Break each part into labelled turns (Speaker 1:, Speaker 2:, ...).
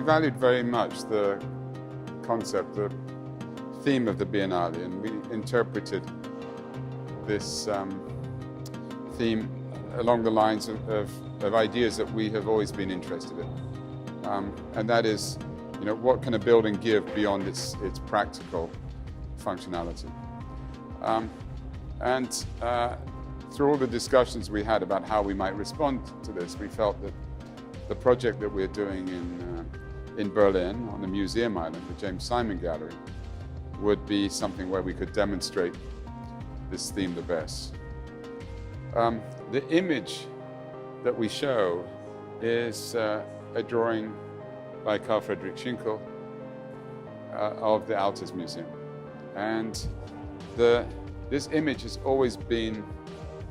Speaker 1: valued very much the concept, the theme of the Biennale, and we interpreted this theme along the lines of ideas that we have always been interested in. And that is, what can a building give beyond its practical functionality? Through all the discussions we had about how we might respond to this, we felt that the project that we're doing in Berlin on the Museum Island, the James Simon Gallery, would be something where we could demonstrate this theme the best. The image that we show is a drawing by Carl Friedrich Schinkel of the Altes Museum. And this image has always been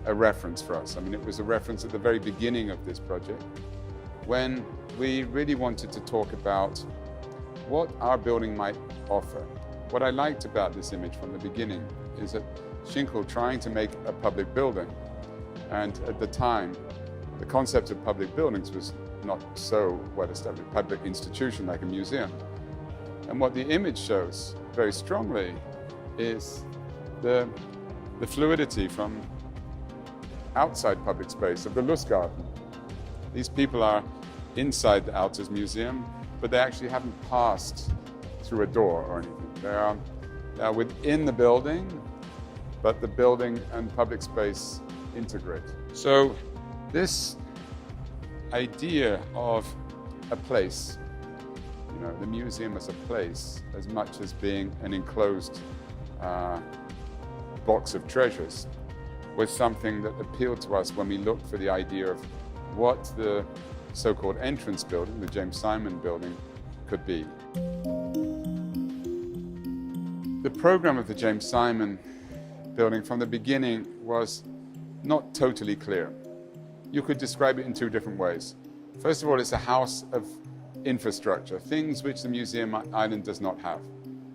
Speaker 1: a reference for us. I mean, it was a reference at the very beginning of this project, when we really wanted to talk about what our building might offer. What I liked about this image from the beginning is that Schinkel, trying to make a public building, and at the time, the concept of public buildings was not so well established, public institution like a museum. And what the image shows very strongly is the fluidity from outside public space of the Lustgarten. These people are inside the Altes Museum, but they actually haven't passed through a door or anything. They are within the building, but the building and public space integrate. So this idea of a place, the museum as a place, as much as being an enclosed box of treasures, was something that appealed to us when we looked for the idea of what the so-called entrance building, the James Simon building, could be. The program of the James Simon building from the beginning was not totally clear. You could describe it in two different ways. First of all, it's a house of infrastructure, things which the Museum Island does not have.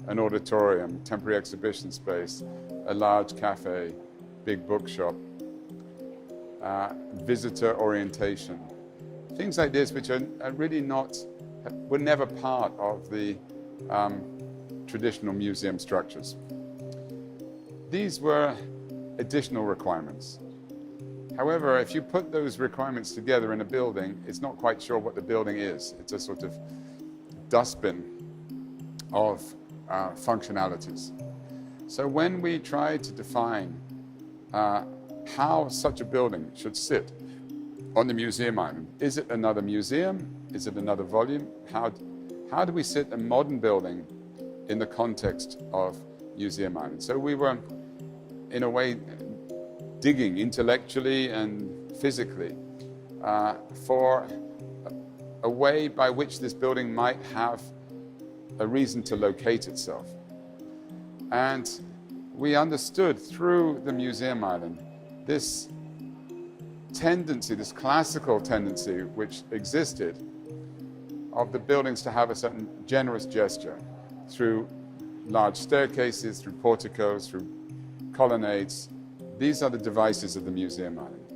Speaker 1: An auditorium, temporary exhibition space, a large cafe, big bookshop, visitor orientation. Things like this which are really were never part of the traditional museum structures. These were additional requirements. However, if you put those requirements together in a building, it's not quite sure what the building is. It's a sort of dustbin of functionalities. So when we try to define how such a building should sit on the Museum Island, is it another museum? Is it another volume? How do we sit a modern building in the context of Museum Island? So we were, in a way, digging intellectually and physically for a way by which this building might have a reason to locate itself. And we understood through the Museum Island this tendency, this classical tendency which existed of the buildings to have a certain generous gesture through large staircases, through porticos, through colonnades. These are the devices of the Museum Island.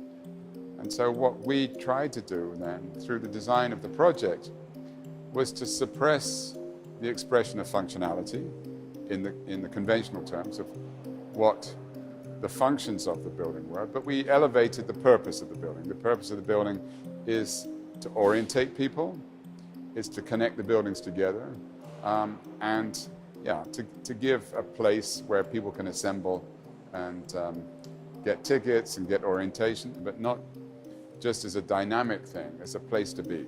Speaker 1: And so what we tried to do then, through the design of the project, was to suppress the expression of functionality in the conventional terms of what the functions of the building were, but we elevated the purpose of the building. The purpose of the building is to orientate people, is to connect the buildings together, and to give a place where people can assemble and get tickets and get orientation, but not just as a dynamic thing, as a place to be.